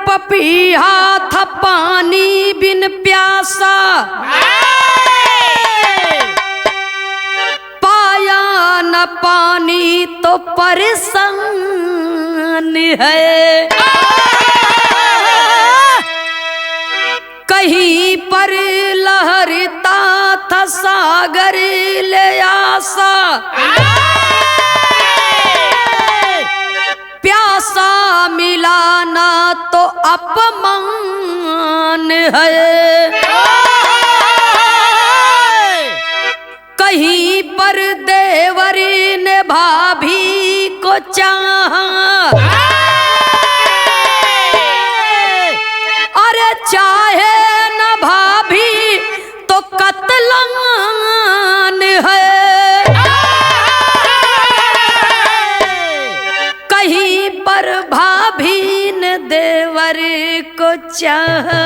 पपीहा था पानी बिन प्यासा, पाया न पानी तो परेशान है। कहीं पर लहरता था सागर ले आसा, प्यासा मिला ना तो अपमान है। कहीं पर देवरी ने भाभी को चाहा, अरे चाहे न भाभी तो कत्लान है। कहीं पर भाभी ने देवर को चाहा,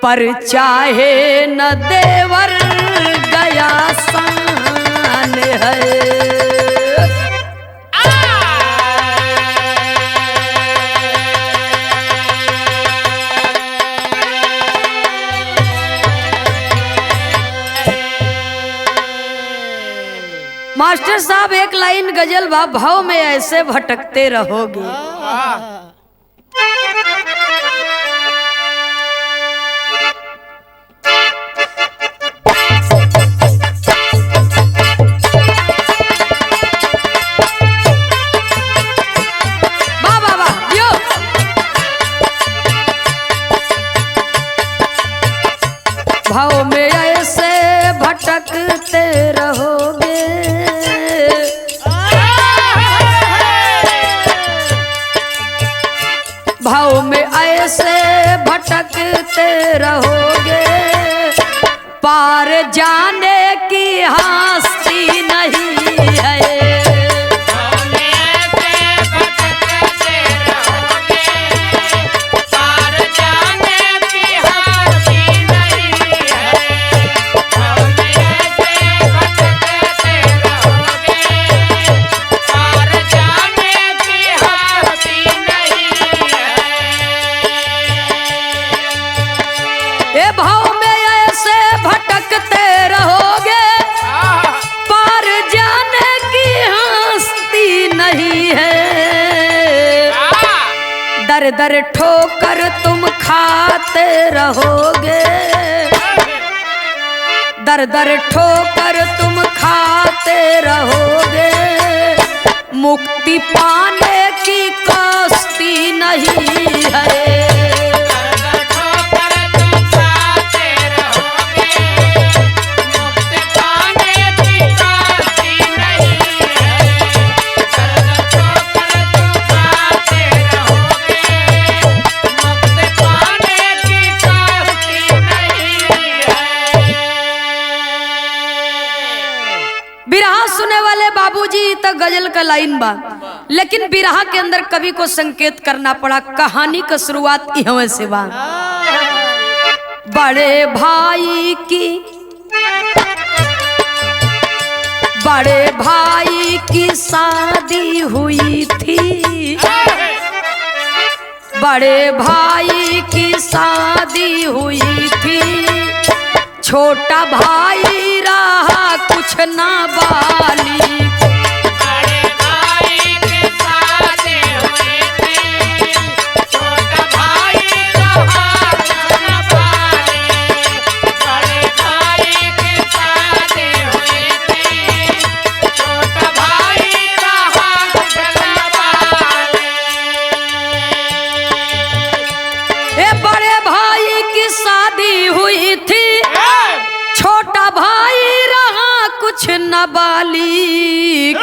पर चाहे न देवर गया शान है। मास्टर साहब एक लाइन गजल बा, भाव में ऐसे भटकते रहोगे। वाह वाह वाह यो। भाव में ऐसे भटकते रहोगे, भाव में ऐसे भटकते रहोगे, पार जाने की हस्ती नहीं है। भाव में ऐसे भटकते रहोगे, पार जाने की हस्ती नहीं है। दर दर ठोकर तुम खाते रहोगे, दर दर ठोकर तुम खाते रहोगे, मुक्ति पाने की कश्ती नहीं है। बिरहा सुने वाले बाबूजी तक गजल का लाइन बा, लेकिन बिरहा के अंदर कवि को संकेत करना पड़ा। कहानी का शुरुआत यहाँ से बा। बड़े भाई की शादी हुई थी, बड़े भाई की शादी हुई थी, छोटा भाई रहा कुछ ना बाली। बड़े भाई की शादी हुई थी, छोटा भाई रहा कुछ ना बाली। बड़े भाई की शादी हुई थी, छोटा भाई रहा कुछ ना बाली। ए बड़े भाई की शादी हुई थी, छोटा भाई रहा कुछ नाबालिग।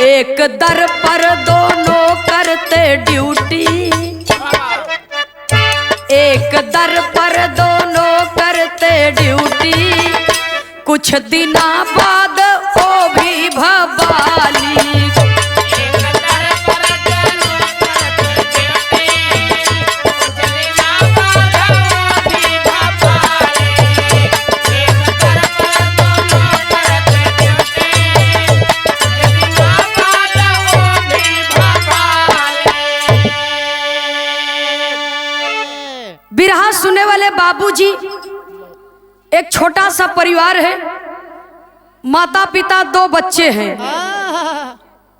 एक दर पर दोनों करते ड्यूटी, एक दर पर दोनों करते ड्यूटी, कुछ दिना बाद वो भी भबाली। एक बाबूजी, एक छोटा सा परिवार है, माता पिता, 2 बच्चे हैं।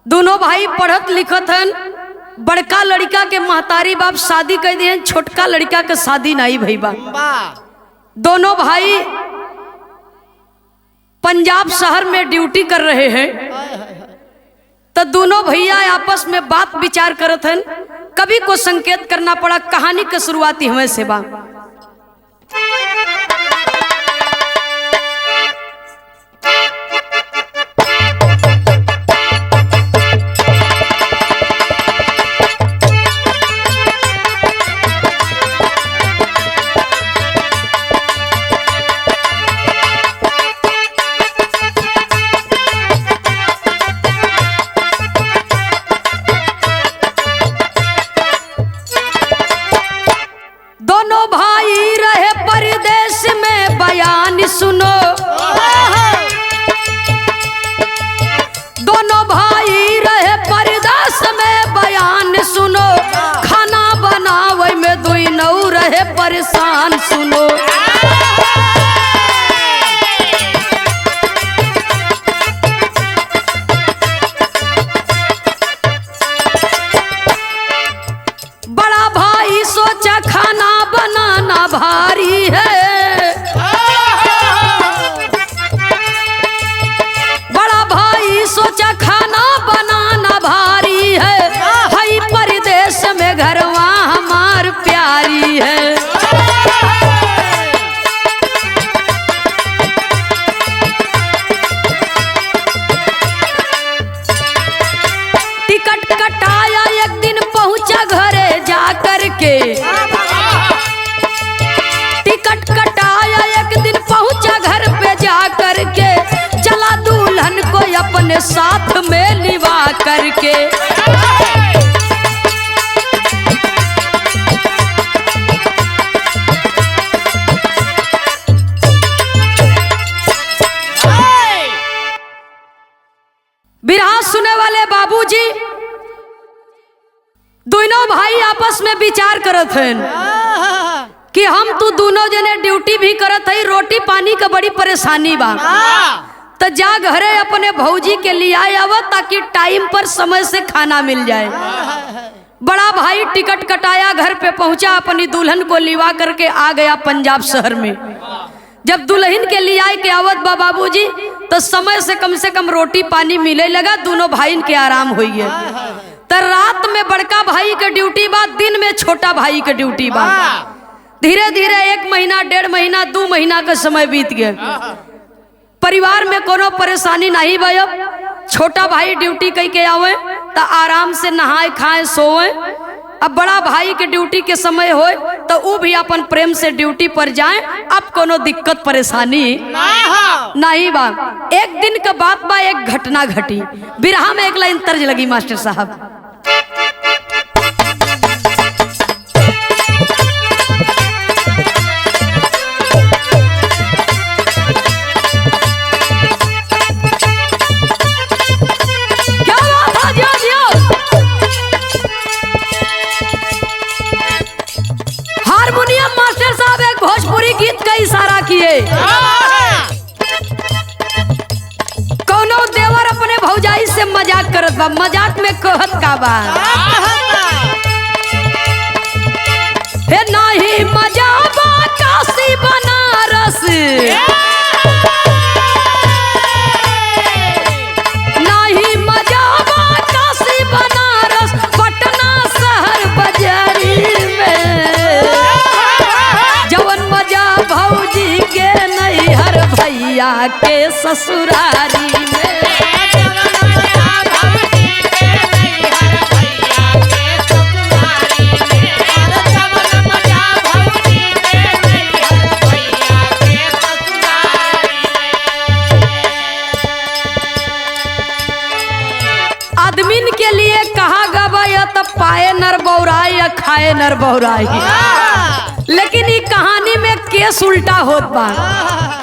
दोनों भाई पढ़त लिखत हैं। बड़का लड़का के महतारी बाप शादी कर दिए, छोटका लड़का के शादी नहीं भई बा। दोनों भाई पंजाब शहर में ड्यूटी कर रहे हैं। तो दोनों भैया आपस में बात विचार करत हैं। कवि को संकेत करना पड़ा। कहानी की शुरुआती हमें से बा। दोनों भाई रहे परदेश में, बयान सुनो। दोनों भाई रहे परदेश में, बयान सुनो। खाना बनावे में दुई नौ रहे परेशान, सुनो। बड़ा भाई सोचा खाना बनाना भारी है। बड़ा भाई सोचा खाना बनाना भारी है। हई परदेश में घरवा हमार प्यारी है। टिकट कटाया, एक दिन पहुंचा घरे जा करके। टिकट कटाया, एक दिन पहुंचा घर पे जा करके। चला दुल्हन को अपने साथ में लिवा करके। बिरहा सुने वाले बाबूजी, दोनों भाई आपस में विचार करत हैं कि हम तू दोनों जने ड्यूटी भी करत है, रोटी पानी का बड़ी परेशानी बा। तो जा घरे अपने भौजी के लिए आवा ताकि टाइम पर समय से खाना मिल जाए। बड़ा भाई टिकट कटाया, घर पे पहुंचा, अपनी दुल्हन को लिवा करके आ गया पंजाब शहर में। जब दुल्हन के लिए आए के आवत बा बाबूजी, तो समय से कम रोटी पानी मिले लगा। दोनों भाई के आराम हुई है। तो रात में बड़का भाई के ड्यूटी बा, दिन में छोटा भाई के ड्यूटी बा। धीरे धीरे 1 महीना, 1.5 महीना, 2 महीना का समय बीत गया। परिवार में कोनो परेशानी नहीं भय। छोटा भाई ड्यूटी कई के आवे तो आराम से नहाए खाए सोए। अब बड़ा भाई के ड्यूटी के समय होए तो वो भी अपन प्रेम से ड्यूटी पर जाए। अब कोनो दिक्कत परेशानी नहीं बा। एक दिन का बात बा, एक घटना घटी। बिरहा में एक लाइन तर्ज लगी मास्टर साहब। हारमोनियम मास्टर साहब एक भोजपुरी गीत का इशारा किए। कौनो देवर अपने भौजाई से मजाक करत बा। मजाक में कहत का बा, हे नाही मजा बा काशी बनारस, नाही मजा बा काशी बनारस, पटना शहर बाजारी में। जवन मजा भौजी के नैहर भैया के ससुरारी में। आदमीन के लिए कहा गवा या तो पाए नर बौराई या खाए नर बौराई। लेकिन ये कहानी में केस उल्टा होत बा,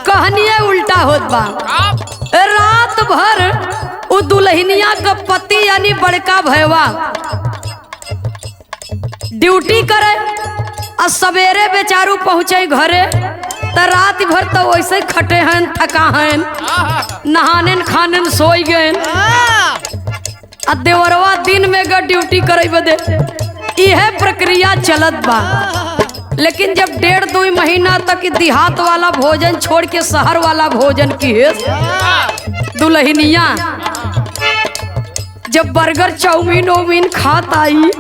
कहानी उल्टा होत बा। रात भर वो दुल्हनिया का पति यानी बड़का भैया ड्यूटी करे और सवेरे बेचारू पहुँचे घरे तो रात भर तो वैसे ही खटे हैं, थका हैं, नहाने खाने सोई गए। आ देवरवा दिन में ग ड्यूटी करे बदे यह प्रक्रिया चलत बा। लेकिन जब 1.5-2 महीना तक देहात वाला भोजन छोड़ के शहर वाला भोजन की दुल्हनिया जब बर्गर चाउमीन ओमीन खात आई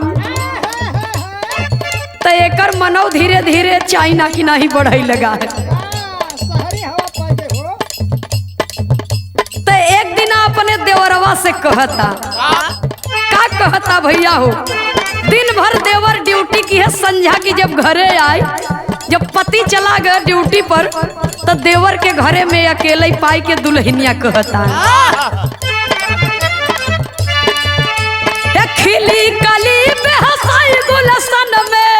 तो एकर मनौ धीरे धीरे चाइना की नहीं बढ़ाई लगा है। तो एक दिन अपने देवरवा से कहता, का कहता भैया हो, दिन भर देवर ड्यूटी की है, संझा की जब घरे आई, जब पति चला गया ड्यूटी पर तो देवर के घरे में अकेले ही पाई के दुल्हनिया कहता, खिली कली बेहसाई गुलशन में,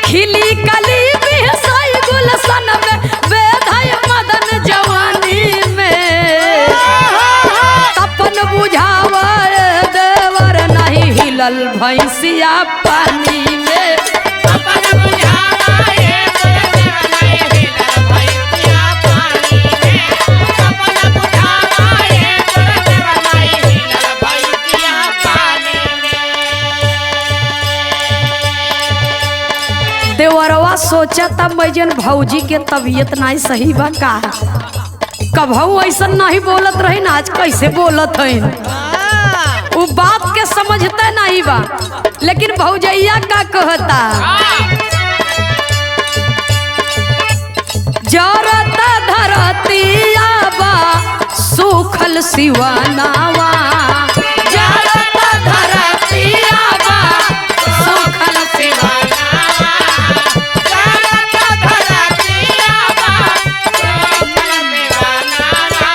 खिली कली बेहसाई गुलशन में, बेधाई मदन जवानी में, तपन बुझावा देवर नहीं हिलल भैंसिया पानी में, अपन बुझावा देवर नहीं हिलल भैंसिया पानी में, अपन बुझावा देवर नहीं हिलल भैंसिया पानी में। देवरवा सोचा तब मैजन भौजी के तबीयत नहीं सही बा का, कभू ऐसा नहीं बोलत रही ना, आज कैसे बोलत है, वो बात के समझते नहीं बा। लेकिन भौजैया का कहता, जरत धरतिया बा सूखल सिवानावा, जरत धरतिया बा सूखल सिवानावा, जरत धरतिया बा सूखल सिवानावा।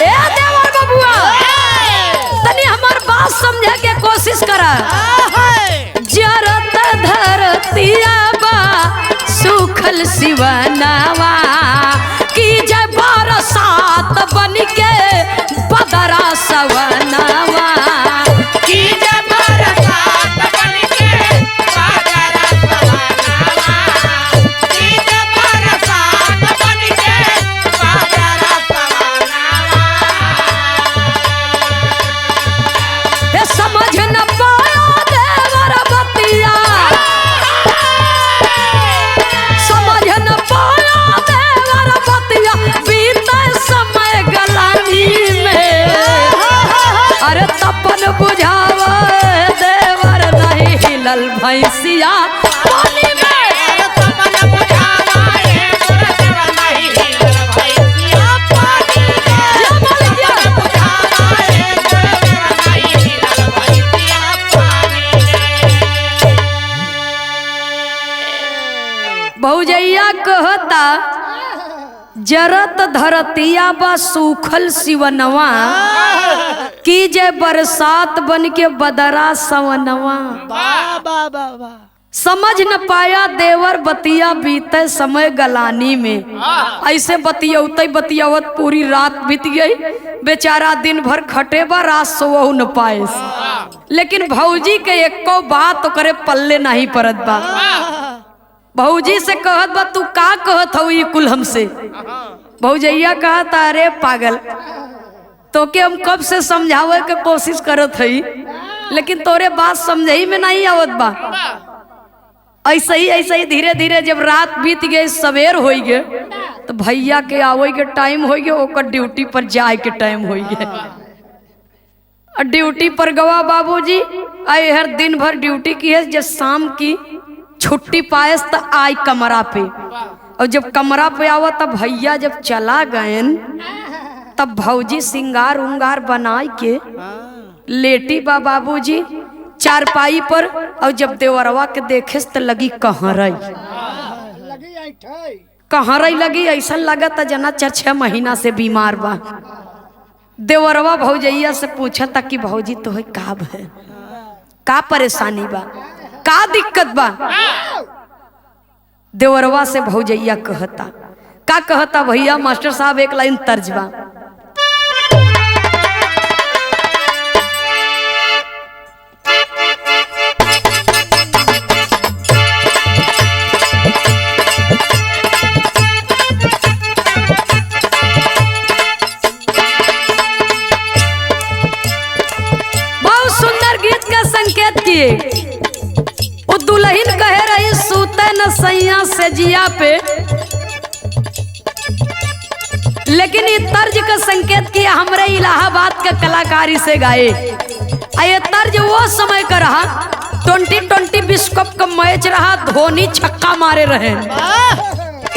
ए देवर बबुआ तनी हमार बात समझे के कोशिश करा, जरत धरतिया बा सूखल सिवनावा, की जय बरसात बन के बदरा सवनावा, की जय बरसात बन के बदरा सवनावा, की जय बरसात बन के बदरा सवनावा। हे समझ न पाया देवर बतिया, समझ न पाया देवर बतिया, बीते समय गलानी में, अरे तपन बुझावा देवर नहीं हिलल भैंसिया पानी में, तपन बुझावा देवर नहीं हिलल भैंसिया पानी में, तपन बुझावा देवर नहीं हिलल भैंसिया पानी में। भौजैया कहता, जरत धरतिया बा सूखल सिवनवा, की जय बरसात बन के बदरा सवनवा, समझ न पाया देवर बतिया बीते समय गलानी में। ऐसे बतियौते बतियावत पूरी रात बीत गई, बेचारा दिन भर खटे बा, रात सोवहु न पाए। लेकिन भौजी के एको बात करे पल्ले नहीं पड़त बा। भौजी से कहत बा, तू का कहत हऊ कुल हमसे? भौजैया कहता, अरे पागल, तो के हम कब से समझावे के कोशिश करत हई, लेकिन तोरे बात समझई में नहीं आवत बा। ऐसे ही धीरे धीरे जब रात बीत गए, सवेर हो गए, तो भैया के आवे के टाइम हो गए, ओकर ड्यूटी पर जाए के टाइम हो गए। ड्यूटी पर गवा बाबूजी, आए हर दिन भर ड्यूटी की है, जब शाम की छुट्टी पायस तो आई कमरा पे, और जब कमरा पे आवा तब भैया जब चला गए, तब भौजी सिंगार उंगार बनाई के लेटी बा बाबूजी चारपाई पर, और जब देवरवा के देखे तो लगी कहरई लगी, ऐसा लगा था जना 4-6 महीना से बीमार बा। देवरवा भौजैया से पूछा था कि भौजी तो है का परेशानी बा, का दिक्कत बा? देवरवा से भौजैया कहता, का कहता भैया मास्टर साहब, एक लाइन तर्ज बा। से जिया पे। लेकिन ये तर्ज का संकेत किया हमरे इलाहाबाद का कलाकारी से गाए। ये तर्ज वो समय का रहा 2020 विश्व कप का मैच रहा, धोनी छक्का मारे रहे,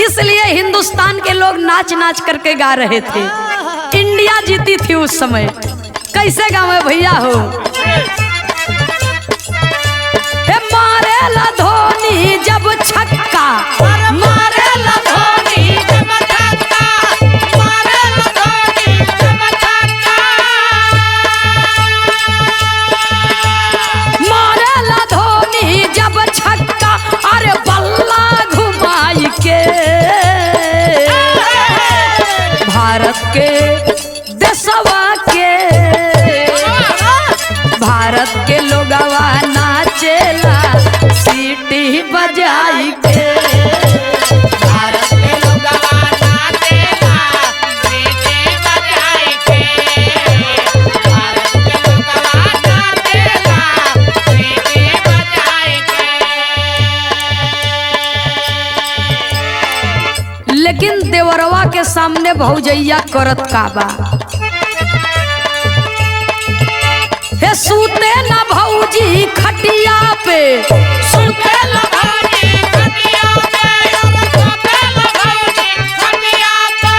इसलिए हिंदुस्तान के लोग नाच नाच करके गा रहे थे। इंडिया जीती थी उस समय। कैसे गावे भैया हो, मारेला धोनी जब छक्का, मारेला धोनी जब छक्का, मारेला धोनी जब छक्का, मारेला धोनी जब छक्का, अरे बल्ला घुमाई के भारत के देशवा के, भारत के लोगवा नाचेला सीटी बजाई के, भारत के लोगवा नाचेला सीटी बजाई के, भारत के लोगवा नाचेला सीटी बजाई के। लेकिन देवरवा के सामने भौजैया करत का बा, हे सूते न भौजी खटिया पे, सूते न भौजी खटिया पे, सूते न भौजी खटिया पे,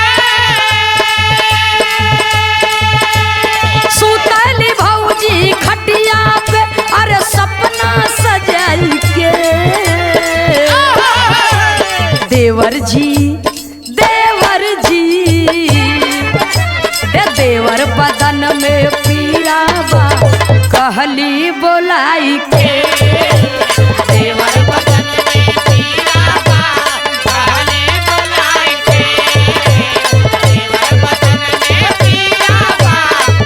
सूतली भौजी खटिया पे, अरे सपना सजाई के देवर जी, देवर जी, हे देवर बदन में पीड़ा बा कहली बोलाई के, देवर बदन में पीड़ा बा कहली बोलाई के, देवर बदन में पीड़ा बा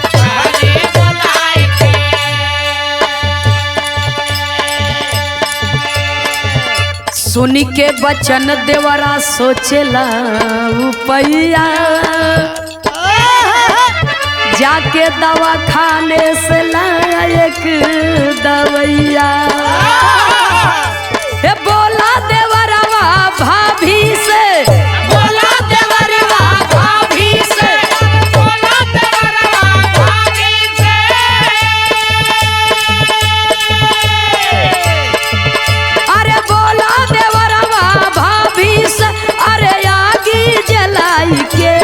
कहली बोलाई के। सुनी के बचन देवरा सोचेला उपैया, जाके दवा खाने से लायक दवैया, हे बोला देवरवा भाभी से, बोला देवरवा भाभी से, बोला देवरवा भाभी से, अरे बोला देवरवा भाभी से, अरे आगी जलाई के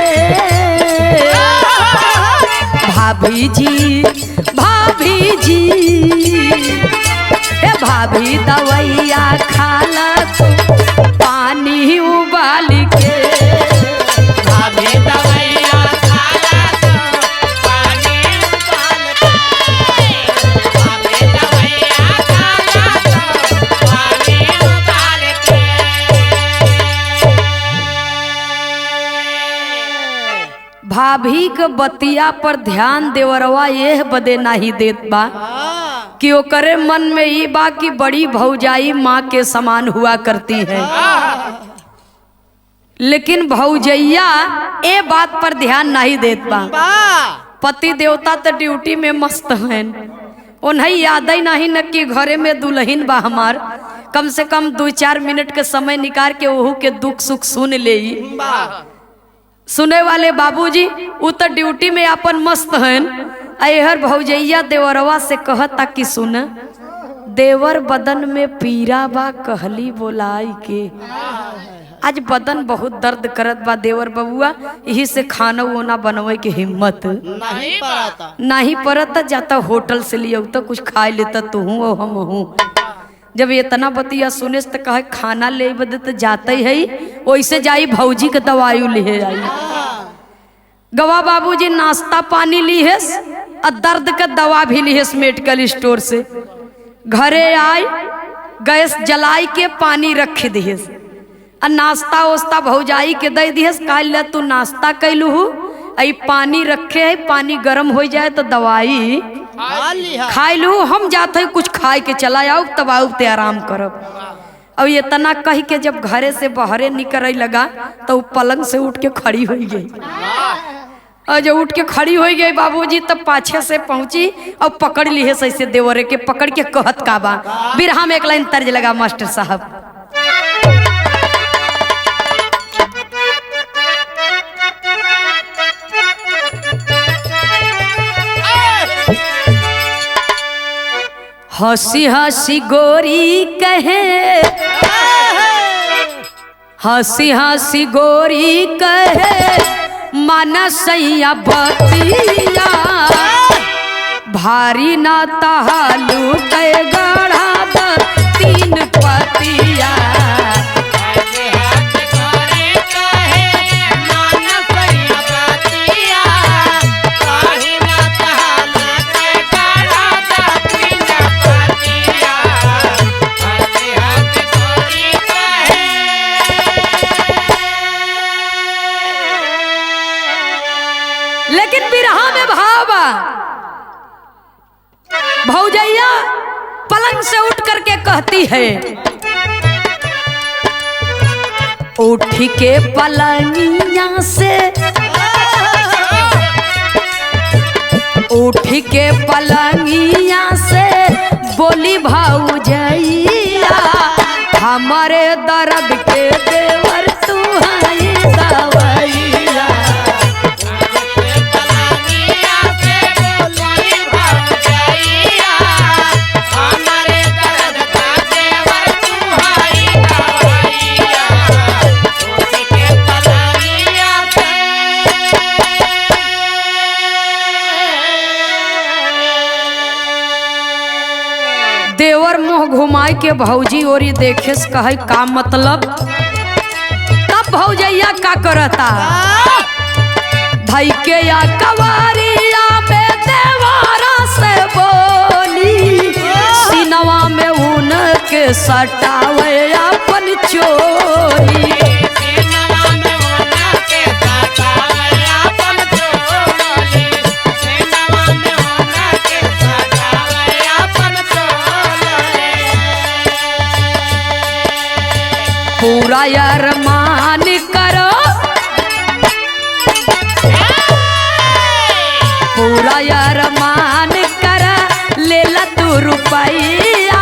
भाभी जी, भाभी जी, हे भाभी दवैया खाला तू पानी उबाल के, भाभी दवैया खाला तो पानी उबाल के, भाभी दवैया खाला तो पानी उबाल के। भाभी के बतिया पर ध्यान देवरवा यह बदे नहीं देत बा कि ओकरे मन में ये बा कि बड़ी भौजाई माँ के समान हुआ करती है। लेकिन भौजैया ए बात पर ध्यान नहीं देत बा। पति देवता तो ड्यूटी में मस्त हैं, उन्हें याद ही नहीं न कि घरे में दुल्हन बा हमार, कम से कम 2-4 मिनट के समय निकाल के ओहू के दुख सुख सुन ले। सुने वाले बाबूजी उ तो ड्यूटी में अपन मस्त हैं। अहर भौजैया देवरवा से कहता कि सुन देवर बदन में पीरा बा कहली बोलाई के, आज बदन बहुत दर्द करत बा देवर बबुआ, यही से खाना वोना बनवे के हिम्मत नहीं पड़ता, जाता होटल से लिया तो कुछ खा लेता तू और हम हूँ। जब इतना बतिया सुने तो कहे खाना ले बदे तो जाता ही है, वैसे जाई भौजी के दवाई ले आई। गवा बाबूजी नाश्ता पानी ली है और दर्द का दवा भी ली है मेडिकल स्टोर से। घरे आई गैस जलाई के पानी रख दिए और नाश्ता वास्ता भौजाई के दे दिए, कल तू नाश्ता कैलू आई पानी रखे है, पानी गर्म हो जाए तो दवाई खाई लू, हम जाते कुछ खाए के चला आओ तब आओ ते आराम करब। और ये तना कह के जब घरे से बहरे निकल लगा तो वो पलंग से उठ के खड़ी हो गई। और जब उठ के खड़ी हो गई बाबूजी तब पाछे से पहुंची और पकड़ ली है सही से देवरे के, पकड़ के कहत का बा बिरहा में एक लाइन तर्ज लगा मास्टर साहब। हंसी हंसी गोरी कहे, हंसी हंसी गोरी कहे मनसैया बतिया, भारी ना तहालू के गढ़ा द तीन पतिया। लेकिन बिरहा में भावा भौजैया पलंग से उठ करके कहती है, उठ के पलंगिया से, उठ के पलंगिया से बोली भौजैया, हमारे दर्द के देवर तू है दवैया। देवर मुँह घुमाई के भौजी ओरी देखे से कहे का मतलब। तब भौजैया का करता, धई के या कवारिया में देवारा से बोली, सिनवा में ऊन के सटावे अपन चोली। पूरा अरमान करो, पूरा अरमान कर ले ला तू रुपैया,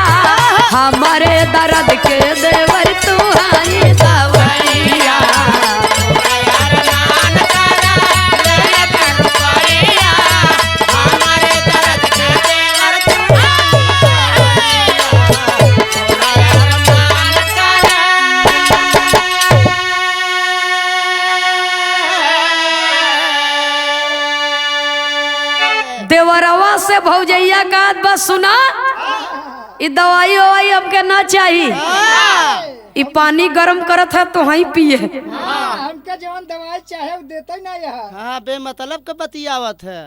हमारे दर्द के देवर तू है दवैया। देवरवा से भौजैया का बस सुना, ई दवाई ववाई हमके ना चाहिए, ई पानी गरम करत है तो वही पिए। हमके जवन दवाई चाहे देते ना यहाँ। हाँ बेमतलब के बतियावत है।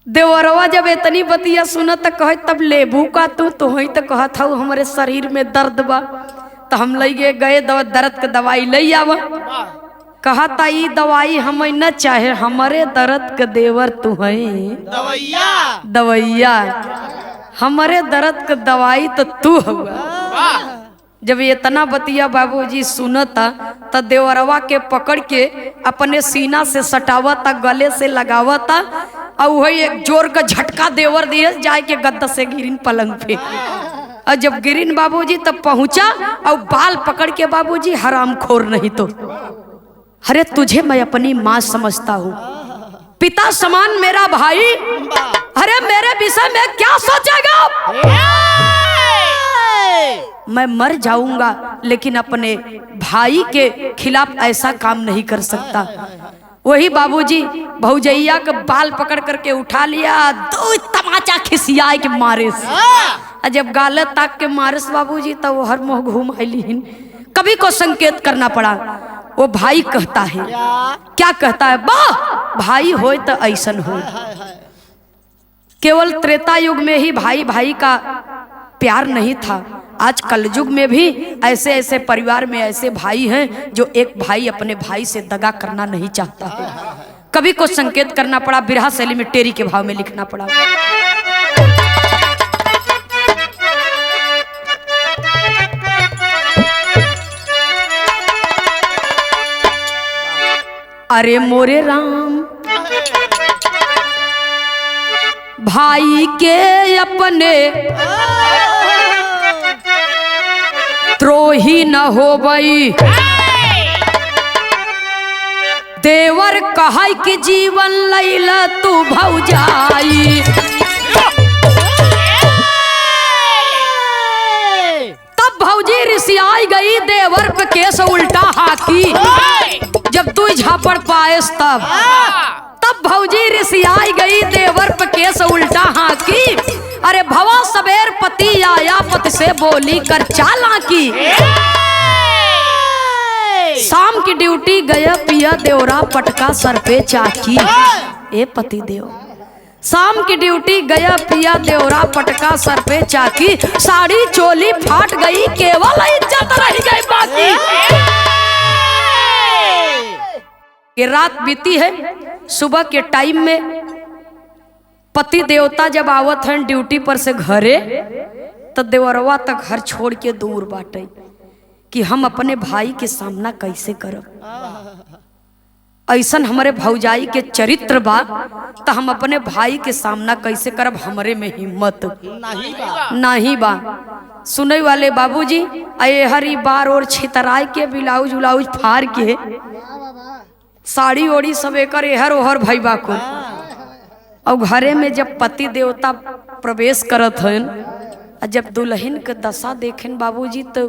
देवरवा जब इतनी बतिया सुनत त कहे तब लेबू का तू तो वही तो कहत हूँ हमारे शरीर में दर्द बा, तो हम ले गए दर्द के दवाई ले आवा। कहता ई दवाई हमें न चाहे, हमारे दर्द के देवर तू है दवैया, दवैया, हमारे दर्द के दवाई तो तू हुआ। जब इतना बतिया बाबूजी सुनता तो देवरवा के पकड़ के अपने सीना से सटावता, गले से लगावता, और वही एक जोर का झटका देवर दिए जाए के गद्दा से गिरिन पलंग पे। और जब गिरिन बाबूजी तब पहुंचा और बाल पकड़ के बाबूजी हराम खोर नहीं तो, अरे तुझे मैं अपनी माँ समझता हूँ, पिता समान मेरा भाई, अरे मेरे विषय में क्या सोचेगा। मैं मर जाऊंगा लेकिन अपने भाई के खिलाफ ऐसा काम नहीं कर सकता। वही बाबूजी भौजैया के बाल पकड़ करके उठा लिया, दो तमाचा खिसियाए के मारे से। जब गाले ताक के मारे से बाबूजी तब वो हर मुँह घूम आईलीन। कभी को संकेत करना पड़ा। वो भाई कहता है, क्या कहता है, बा भाई होए तो ऐसन हो। केवल त्रेता युग में ही भाई भाई का प्यार नहीं था, आज कलयुग में भी ऐसे ऐसे परिवार में ऐसे भाई हैं जो एक भाई अपने भाई से दगा करना नहीं चाहता है। कभी को संकेत करना पड़ा, बिरहा शैली में टेरी के भाव में लिखना पड़ा। अरे मोरे राम भाई के अपने द्रोही न होबई, देवर कहा कि जीवन लैला तू भौजाई। रिसियाई गई देवर पे केस उल्टा हाकी। जब तू झापड़ पाएस तब भौजी रिसियाई गई देवर पे केस उल्टा हाकी। अरे भवा सबेर पति आया पति से बोली कर चालाकी। शाम की ड्यूटी गया पिया देवरा पटका सर पे चाकी। ए पति देव शाम की ड्यूटी गया पिया देवरा पटका सर पे चाकी। साड़ी चोली फाट गई केवल इज्जत रह गई बाकी। ये रात बीती है, सुबह के टाइम में पति देवता जब आवत हैं ड्यूटी पर से घरे तो देवरवा तक घर छोड़ के दूर बाटे कि हम अपने भाई के सामना कैसे करब। ऐसन हमारे भौजाई के चरित्र बा तो हम अपने भाई के सामना कैसे करब, हमरे में हिम्मत नहीं बा। सुने वाले बाबूजी अये हरी बार और छितराय के ब्लाउज उलाउज फाड़ के साड़ी ओड़ी सब एकर एहर ओहर भाई बा को। और घरे में जब पति देवता प्रवेश करत हन जब दुल्हन के दशा देखें बाबूजी तो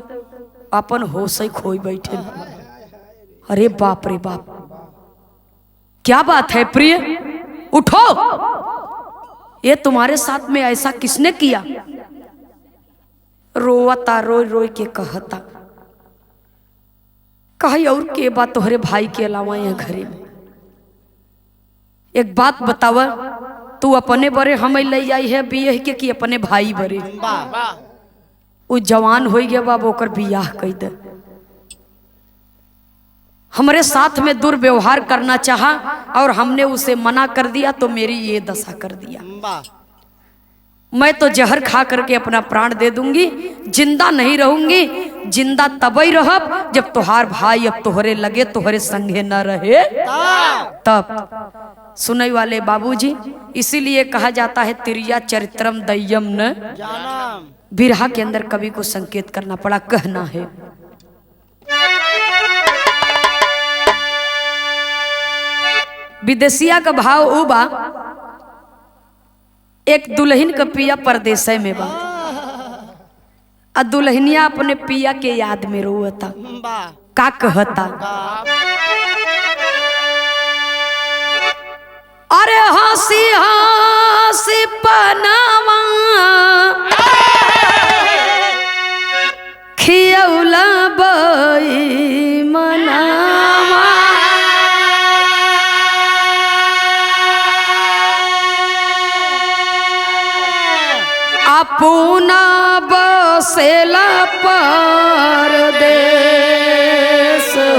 अपन होश खोई बैठे। अरे बाप रे बाप, क्या बात है प्रिय, उठो, ये तुम्हारे साथ में ऐसा किसने किया। रोता रोई रोई के कहता कही और के बात तोहरे भाई के अलावा यहाँ घरे में। एक बात बतावा, तू अपने बरे हम ले आई है बियाह के कि अपने भाई बरे। वो जवान हो गया बाबू ओकर बियाह कई दे। हमारे साथ में दुर्व्यवहार करना चाहा और हमने उसे मना कर दिया तो मेरी ये दशा कर दिया। मैं तो जहर खा करके अपना प्राण दे दूंगी, जिंदा नहीं रहूंगी। जिंदा तबई रहब जब तोहार भाई अब तोहरे लगे तोहरे संगे न रहे तब। सुनई वाले बाबूजी, इसीलिए कहा जाता है तिरिया चरित्रम दय्यम न जानम। बिरहा के अंदर कवि को संकेत करना पड़ा, कहना है विदेशिया का भाव उबा। एक दुल्हन का पिया परदेश में बा, आ दुल्हनिया अपने पिया के याद में रोता। का कहता, अरे हंसी हंसी पनावा खियौला बई मनावा। अपना बसेला परदेस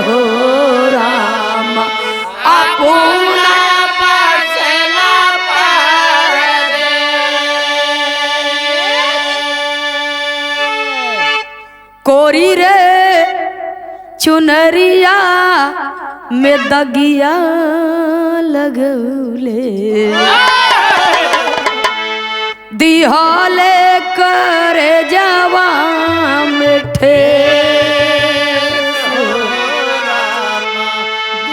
हो राम, अपना बसेला परदेस। कोरी रे चुनरिया में दगिया लगौले दिहाले करे जवा मिठे।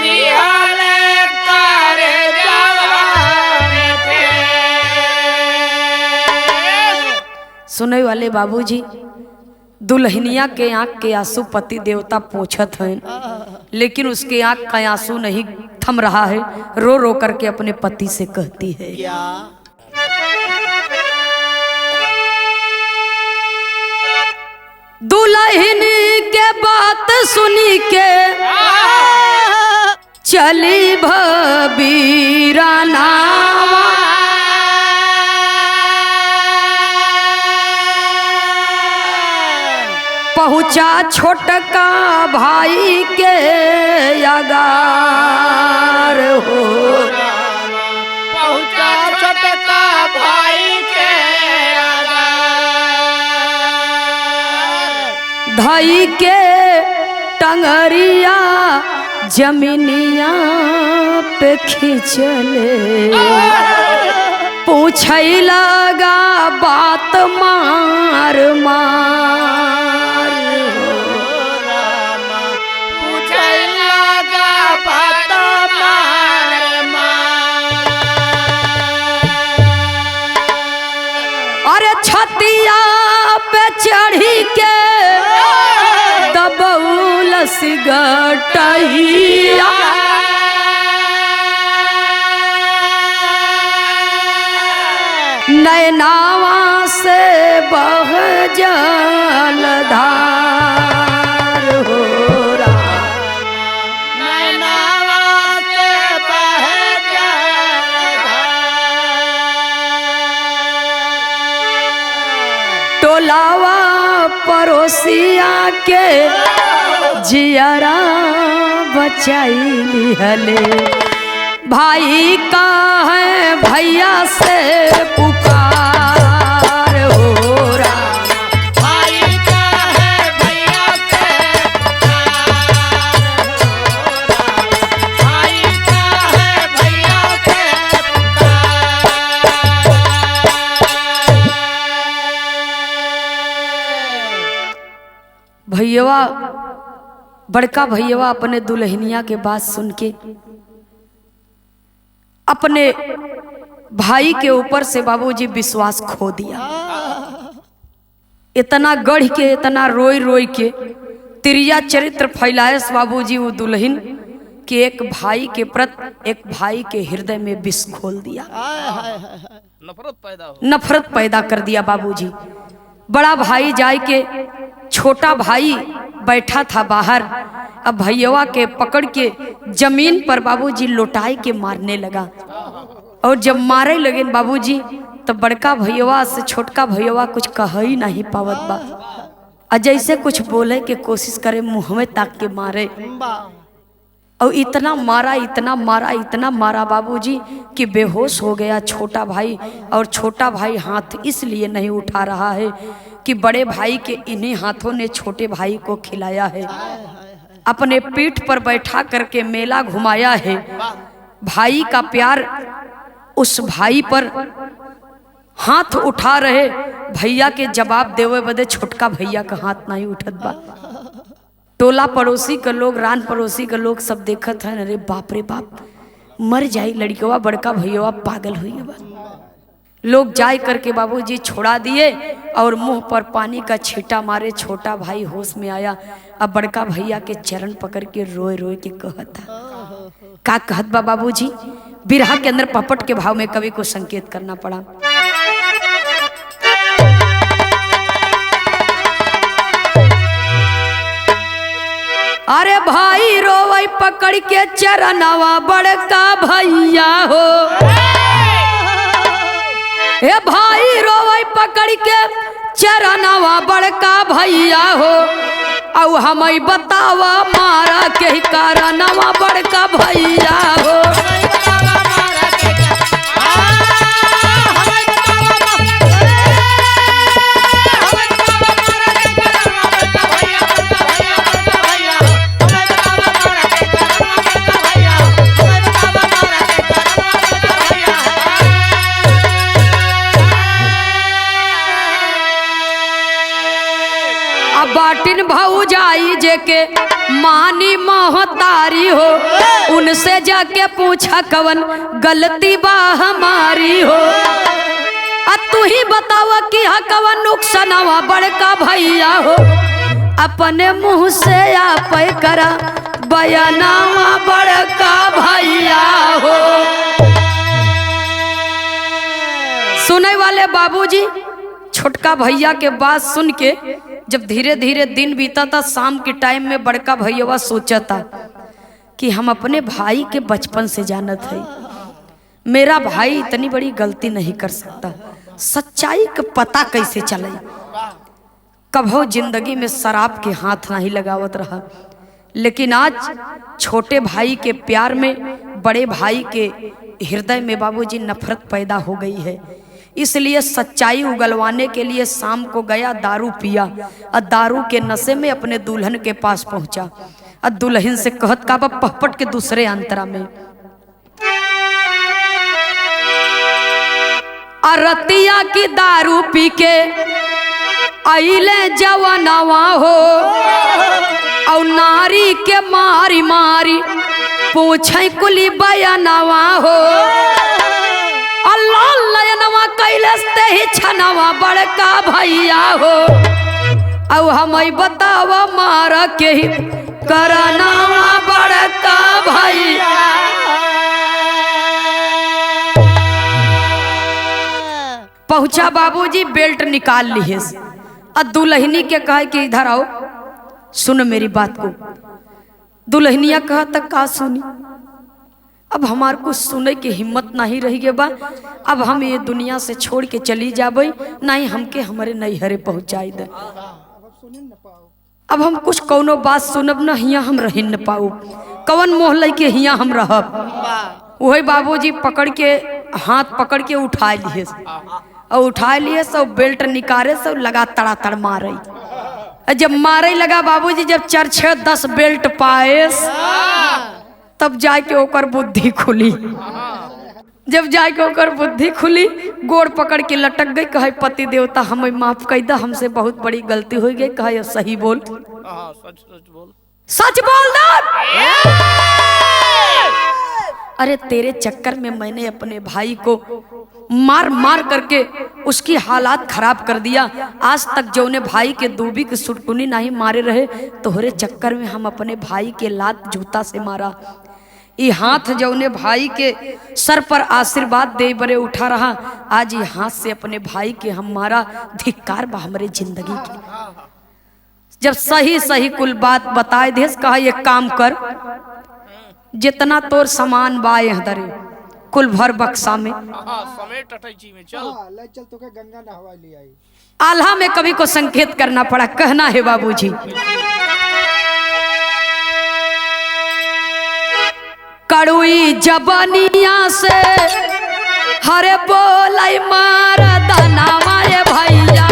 दिहाले करे जवा मिठे। सुने वाले बाबूजी, दुल्हनिया के आंख के आंसू पति देवता पोछत हैं, लेकिन उसके आंख का आंसू नहीं थम रहा है। रो रो करके अपने पति से कहती है, दुल्हन के बात सुनी के चली भबीरा नावा। पहुँचा छोटका भाई के अगार हो, पहुँचा छोटका भाई के धई के टंगरिया जमीनिया पे खिंचले। पूछई लगा बात मार मार, पूछे लगा बात मार मार। अरे छतिया पे चढ़ी के सिगटैया नैनावा से बह जलधार हो टोलावा पड़ोसिया के जियरा बचाई हले भाई का है भैया से पुकार हो राम भाई का है भैया से पुकार हो राम भाई का है भैया से पुकार। भैया बड़का भैया अपने दुल्हनिया के बात सुन के अपने भाई के ऊपर से बाबूजी विश्वास खो दिया। इतना गढ़ के इतना रोई रोई के तिरिया चरित्र फैलायस बाबूजी वो दुल्हन कि एक भाई के प्रति एक भाई के हृदय में विष खोल दिया, नफरत पैदा कर दिया बाबूजी। बड़ा भाई जाय के छोटा भाई बैठा था बाहर, अब भैया के पकड़ के जमीन पर बाबूजी लौटाई के मारने लगा। और जब मारे लगे बाबूजी तो बड़का भैया से छोटका भैया कुछ कह ही नहीं पावत बा, और जैसे कुछ बोले के कोशिश करे मुंह में ताक के मारे। और इतना मारा इतना मारा इतना मारा बाबूजी कि बेहोश हो गया छोटा भाई। और छोटा भाई हाथ इसलिए नहीं उठा रहा है कि बड़े भाई के इन्हीं हाथों ने छोटे भाई को खिलाया है, अपने पीठ पर बैठा करके मेला घुमाया है। भाई का प्यार उस भाई पर हाथ उठा रहे, भैया के जवाब देवे बदे छोटका भैया का हाथ नहीं उठत बा। टोला पड़ोसी के लोग, रान पड़ोसी के लोग सब देखत हैं, अरे बाप रे बाप, मर जाई लड़कवा, बड़का भैया पागल हुई बा। लोग जाय करके बाबूजी छोड़ा दिए और मुंह पर पानी का छींटा मारे। छोटा भाई होश में आया, अब बड़का भैया के चरण पकड़ के रोए रोए के कहता का कहत बा बाबूजी। बिरहा के अंदर पपट के भाव में कवि को संकेत करना पड़ा। अरे भाई रोवई पकड़ के चरणवा बड़का भैया हो, हे भाई रोवई पकड़ के चरणवा बड़का भैया हो। औ हमें बतावा मारा के कारणवा बड़का भैया हो। बाटिन भौजाई जेके मानी महतारी हो, उनसे जाके पूछा कवन गलती बा हमारी हो। अब तू ही बतावा कि हा कवन नुकसानवा बड़का भैया हो। अपने मुंह से आप करा बयानावा बड़का भैया हो। सुने वाले बाबूजी छोटका भैया के बात सुन के जब धीरे धीरे दिन बीता था, शाम के टाइम में बड़का भैया सोचा था कि हम अपने भाई के बचपन से जानत है, मेरा भाई इतनी बड़ी गलती नहीं कर सकता। सच्चाई का पता कैसे चले। कभो जिंदगी में शराब के हाथ नहीं लगावत रहा, लेकिन आज छोटे भाई के प्यार में बड़े भाई के हृदय में बाबूजी नफरत पैदा हो गई है। इसलिए सच्चाई उगलवाने के लिए शाम को गया, दारू पिया और दारू के नशे में अपने दुल्हन के पास पहुंचा और दुल्हन से कहत का पहपट के दूसरे अंतरा में, अरतिया की दारू पी के आइले जवानवा हो, और नारी के मारी मारी पूछे कुली बयानवा हो। अल्लाह लयनवा कैलस्ते ही छनवा बड़का भैया हो। औ हमें बतावा मारा के ही करनावा बड़का भाई पहुंचा बाबूजी बेल्ट निकाल लिए और दुल्हनी के कहे कि इधर आओ सुन मेरी बात को। दुल्हनिया कहा तक का सुनी, अब हमार को सुने की हिम्मत नहीं रही गे बा। अब हम ये दुनिया से छोड़ के चली जाबे, नहीं हमके हमारे नैहरे पहुंचाई दे। अब हम कुछ कौनो बात सुनब न, हिया हम रह न पाऊ, कवन मोह लई के हिया हम रहब। वही बाबूजी पकड़ के हाथ पकड़ के उठा लिए और उठा लिए सब बेल्ट निकाले सब लगा तड़ातड़ मारे। जब मारे लगा बाबूजी, जब 4-6-10 बेल्ट पाए तब जाके ओकर बुद्धि खुली। जब जाके ओकर बुद्धि खुली, गोड़ पकड़ के लटक गई, कहे पति देवता हमें माफ कर दा, हमसे बहुत बड़ी गलती हो गई। कहे सही बोल, सच बोल ना। अरे तेरे चक्कर में मैंने अपने भाई को मार मार करके उसकी हालात खराब कर दिया। आज तक जो ने भाई के दूबी की सुटकुनी नहीं मारे रहे, तोहरे चक्कर में हम अपने भाई के लात जूता से मारा। ये हाथ जो ने भाई के सर पर आशीर्वाद दे बरे उठा रहा, आज ये हाथ से अपने भाई के हम मारा। धिक्कार बा हमारे जिंदगी की। जब सही सही कुल बात बताए दे, कहा ये काम कर, जितना तोर सामान बा दरे कुल भर बक्सा में समेट अटैची में चल। ले चल तोके गंगा नहवा ले आई। आल्हा में कवि को संकेत करना पड़ा, कहना है बाबूजी, कड़ुई जबनिया से हरे बोलाई मार दानावा ये भैया।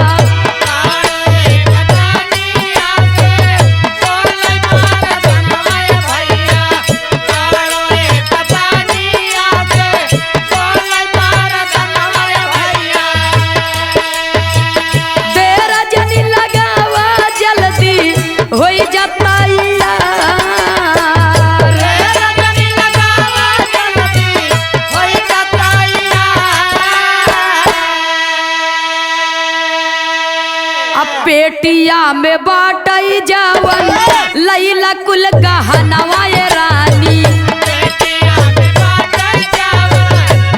पेटिया में बाटई जावन लैला कुल गहनवा ये रानी। पेटिया में बाटई जावन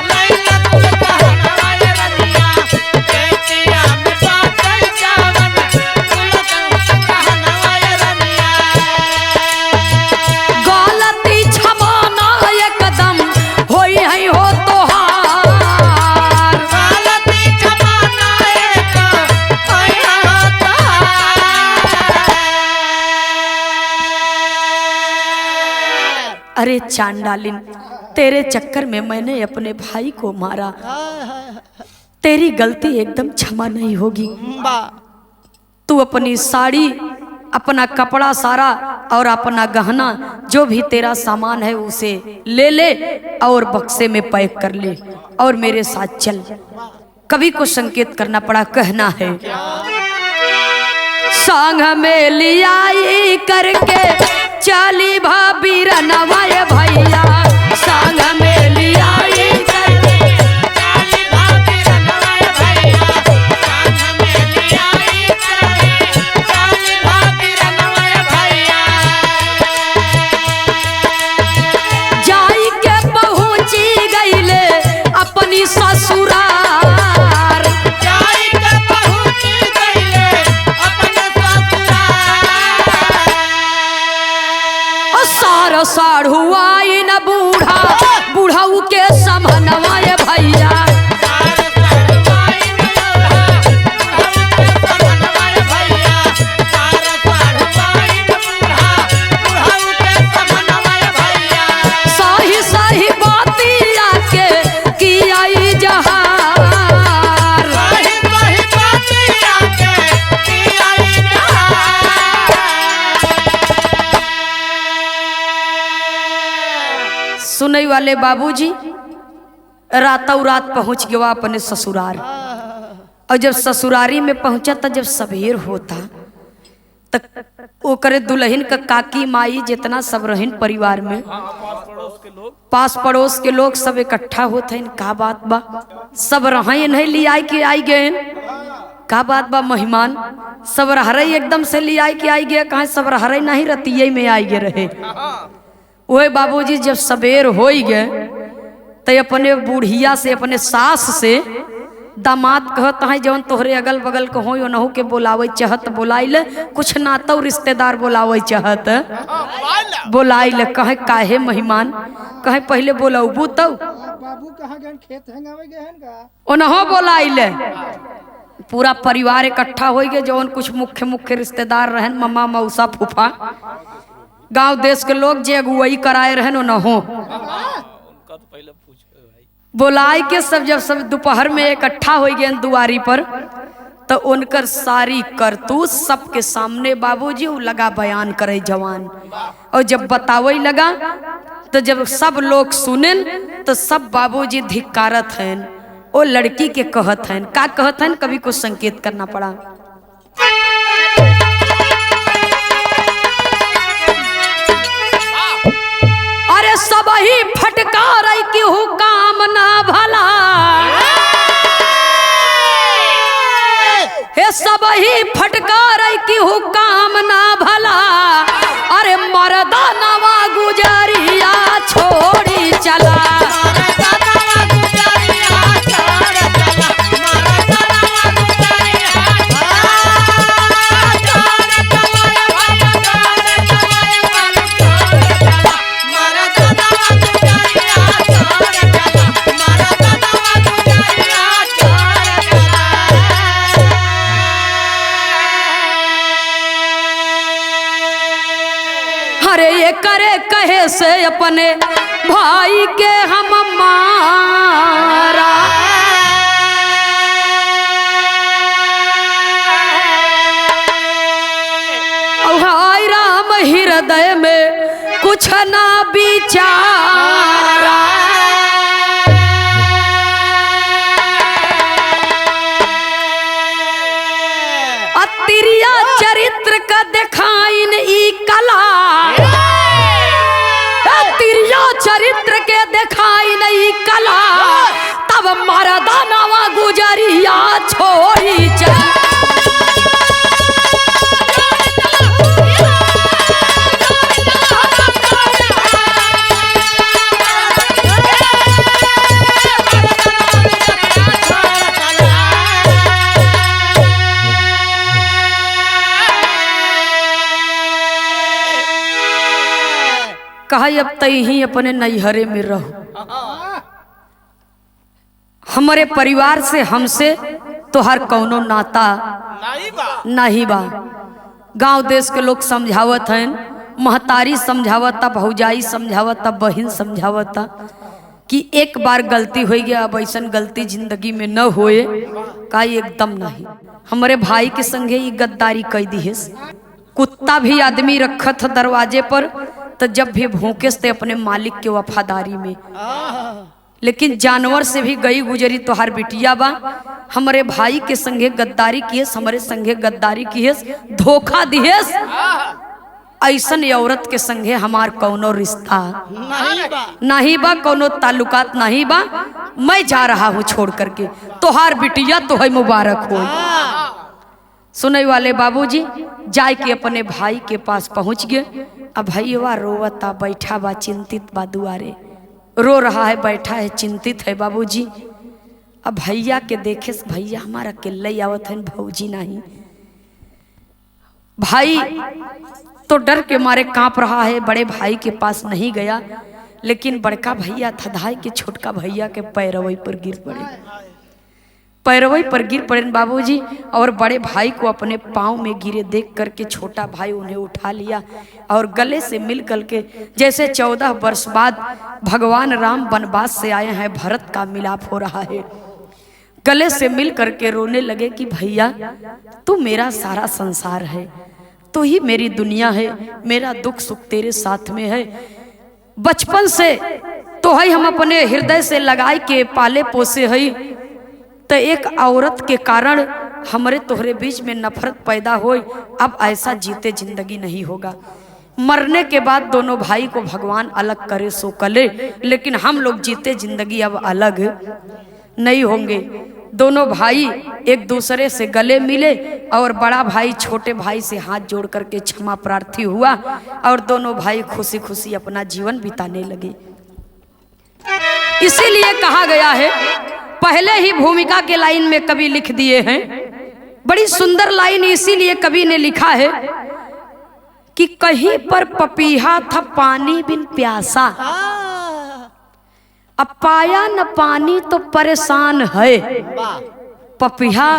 लैला कुल गहनवा ये रनिया। पेटिया में बाटई जावन कुल गहनवा ये रनिया। गलती क्षमाना एकदम होई है हो तोहार। गलती क्षमाना अरे चांडालिन, तेरे चक्कर में मैंने अपने भाई को मारा। तेरी गलती एकदम क्षमा नहीं होगी। तू अपनी साड़ी, अपना कपड़ा सारा और अपना गहना जो भी तेरा सामान है उसे ले ले और बक्से में पैक कर ले और मेरे साथ चल। कवि को संकेत करना पड़ा, कहना है, संग में लियाई करके चाली भाभी रनवाए भैया। संग में लियाई करके चाली भाभी रनवाए भैया। संग में लियाई करके चाली भाभी रनवाए भैया। जाई के पहुंची गईले अपनी ससुरार। जाई के पहुंची गईले अपने ससुरार। सार साढ़ुआई न बूढ़ा बूढ़ाऊ के समनवाए भैया। सही सही बातिया के किया जहार। सुनई वाले बाबूजी रातों रात पहुंच गया अपने ससुराल। और जब ससुरारी में पहुंचा तो जब सबेर होता तक वो करे दुल्हन का काकी माई जितना सब रहन परिवार में, पास पड़ोस के लोग सब इकट्ठा होते हैं। का बात बा, सब रहे नहीं ले आई के आई गए। का बात बा मेहमान सब रहरई एकदम से ले आई के आई गया कहा सब रहरई नहीं रतिये में आई गए रहे। वही बाबूजी जब सबेर हो गए तो अपने बूढ़िया से अपने सास से दामाद कहता है जौन तोहरे अगल बगल के हो नहु के बोलावे चाहत बोलाइले, कुछ नातो रिश्तेदार बोलावे चाहत बोलाइले। कहे काहे मेहमान, कहे पहले बोलाबू तब बाबू कहाँ गए खेत हंगावे गए हैं का ओनहो बोलाइले। पूरा परिवार इकट्ठा हो गए जौन कुछ मुख्य मुख्य रिश्तेदार रहन, मम्मा मौसा फूफा गांव देश के लोग जे अगुवाई कराए रहन ओनहो बोलाए के सब जब सब दोपहर में इकट्ठा हो गए दुआरी पर तो उनकर सारी करतूत सबके सामने बाबूजी लगा बयान करे जवान। और जब बतावे लगा तो जब सब लोग सुनेन तो सब बाबूजी धिक्कारत हैं, ओ लड़की के कहत हैं। का कहत हैं कभी कुछ संकेत करना पड़ा। अरे सब ही फटकार की हूँ काम ना भला, हे सब ही फटकार की हूँ काम ना भला। अरे मरदा नवा गुजरिया छोड़ी चला, करे कहे से अपने भाई के हम मारा। हाय राम हृदय में कुछ ना विचारा, अतिरिया चरित्र का दिखाइन ई कला, चरित्र के दिखाई नहीं कला। तब मरदा नवा गुजरिया छोड़ी चला, कहा अब तई ही अपने नैहरे में रहो, हमारे परिवार से हमसे तो हर कौनो नाता नहीं बा। गांव देश के लोग समझावत हैं, महतारी समझावता, भौजाई समझावता, बहन समझावता कि एक बार गलती हो गया अब ऐसा गलती जिंदगी में न होए। का एकदम नहीं, हमारे भाई के संगे ये गद्दारी कई दी है। कुत्ता भी आदमी रखत दरवाजे पर तो जब भी भूखे से अपने मालिक के वफादारी में, लेकिन जानवर से भी गई गुजरी तो हर बिटिया बा। हमारे भाई के संगे गद्दारी किए, हमारे संगे गद्दारी किए, धोखा दिए। ऐसन औरत के संगे हमार कौनो रिश्ता नहीं बा, कौनो ताल्लुकात नहीं बा। मैं जा रहा हूँ छोड़ करके, तोहार बिटिया तो है मुबारक हो। सुनने वाले बाबूजी जाय के अपने भाई के पास पहुंच गए। अब भैया रोवता, बैठा बा, चिंतित बा, दुआरे रो रहा है, बैठा है, चिंतित है बाबूजी। अब भैया के देखे से भैया हमारा अकेले आवत है, भौजी नहीं। भाई तो डर के मारे कांप रहा है, बड़े भाई के पास नहीं गया। लेकिन बड़का भैया थधाई के छोटका भैया के पैरवई पर गिर पड़े, पैरवई पर गिर पड़े बाबूजी। और बड़े भाई को अपने पाँव में गिरे देख करके छोटा भाई उन्हें उठा लिया और गले से मिल करके, जैसे 14 वर्ष बाद भगवान राम वनवास से आए हैं, भरत का मिलाप हो रहा है। गले से मिल करके रोने लगे कि भैया तू मेरा सारा संसार है, तू ही मेरी दुनिया है, मेरा दुख सुख तेरे साथ में है। बचपन से तो है हम अपने हृदय से लगाई के पाले पोसे है, तो एक औरत के कारण हमारे तोहरे बीच में नफरत पैदा हो। अब ऐसा जीते जिंदगी नहीं होगा। मरने के बाद दोनों भाई को भगवान अलग करे सो कले, लेकिन हम लोग जीते जिंदगी अब अलग नहीं होंगे। दोनों भाई एक दूसरे से गले मिले और बड़ा भाई छोटे भाई से हाथ जोड़ करके क्षमा प्रार्थी हुआ और दोनों भाई खुशी खुशी अपना जीवन बिताने लगे। इसीलिए कहा गया है, पहले ही भूमिका के लाइन में कवि लिख दिए हैं, बड़ी सुंदर लाइन इसीलिए कवि ने लिखा है कि कहीं पर पपीहा था पानी बिन प्यासा, अब पाया न पानी तो परेशान है। पपीहा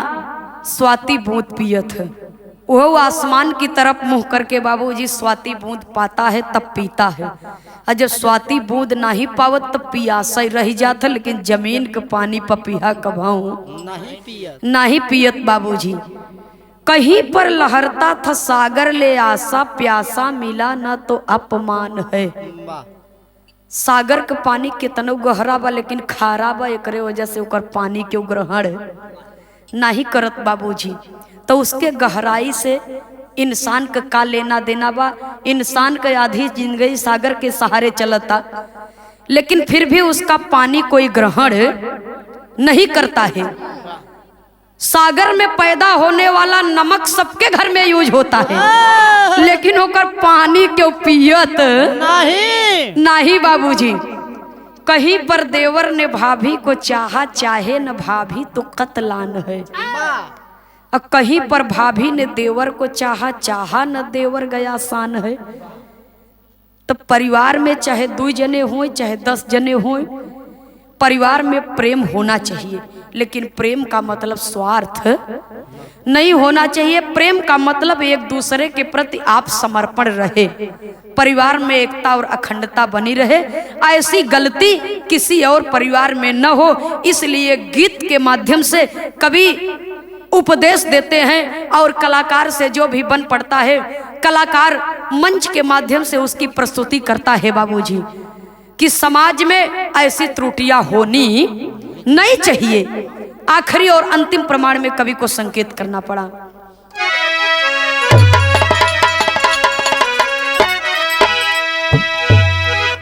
स्वाति बूंद पियत है, वह आसमान की तरफ मुंह करके बाबूजी स्वाति बूंद पाता है तब पीता है, और जब स्वाति बूंद नहीं पावत तब पियासा ही रह जाता। लेकिन जमीन का पानी पपीहा कभाऊ नहीं पियत बाबूजी। कहीं पर लहरता था सागर ले आशा, प्यासा मिला न तो अपमान है। सागर का पानी कितना गहरा बा लेकिन खारा बा, एकरे वजह से ओकर पानी के ग्रहण नहीं करत बाबूजी। तो उसके गहराई से इंसान का लेना देना बा। इंसान का आधी जिंदगी सागर के सहारे चलता, लेकिन फिर भी उसका पानी कोई ग्रहण नहीं करता है। सागर में पैदा होने वाला नमक सबके घर में यूज होता है, लेकिन होकर पानी क्यों पियत नहीं बाबूजी। कहीं पर देवर ने भाभी को चाहा, चाहे न भाभी तो कतलान है। और कहीं पर भाभी ने देवर को चाहा, चाहा न देवर गया शान है। तो परिवार में चाहे 2 जने हों चाहे 10 जने हों, परिवार में प्रेम होना चाहिए, लेकिन प्रेम का मतलब स्वार्थ नहीं होना चाहिए। प्रेम का मतलब एक दूसरे के प्रति आप समर्पण रहे, परिवार में एकता और अखंडता बनी रहे, ऐसी गलती किसी और परिवार में न हो। इसलिए गीत के माध्यम से कवि उपदेश देते हैं और कलाकार से जो भी बन पड़ता है, कलाकार मंच के माध्यम से उसकी प्रस्तुति करता है बाबूजी, कि समाज में ऐसी त्रुटियां होनी नहीं चाहिए। आखिरी और अंतिम प्रमाण में कवि को संकेत करना पड़ा।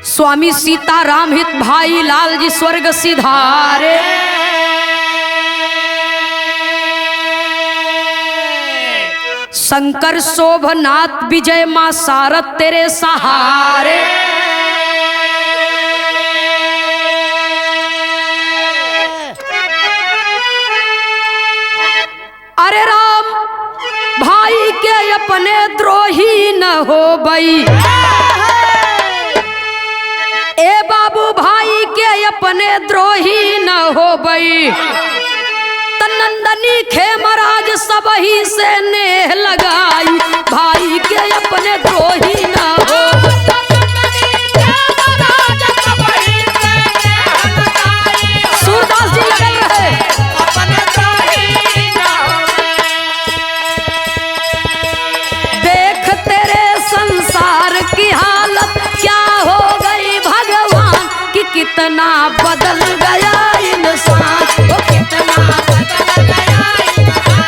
स्वामी सीताराम हित भाई लाल जी स्वर्ग सिधारे, शंकर शोभनाथ विजय मां सारथ तेरे सहारे। अरे राम भाई के अपने द्रोही न हो बई, ए बाबू भाई के अपने द्रोही न हो बई। नंदनी खेमराज सब ही से नेह लगाई, भाई के अपने द्रोही न हो। सूरदास जी लगे रहे, देख तेरे संसार की हालत क्या हो गई भगवान, कि कितना बदल गया इंसान, वो कितना बदल गया इंसान।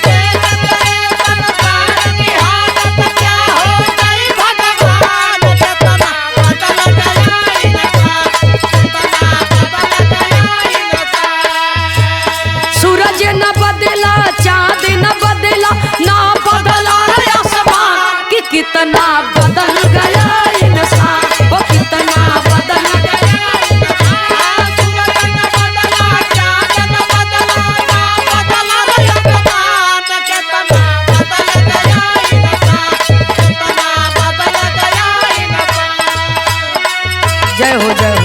देख तेरे संसार की हालत क्या हो गई भगवान, कितना बदल गया इंसान, कितना बदल गया इंसान। सूरज न बदला, चांद न बदला, ना बदला आसमान, कि कितना बदल गया इंसान, वो कितना बदल गया इंसान। सूरज न बदला, चांद न बदला, ना बदला आसमान, कितना बदल गया इंसान, कितना बदल गया इंसान। जय हो जय हो।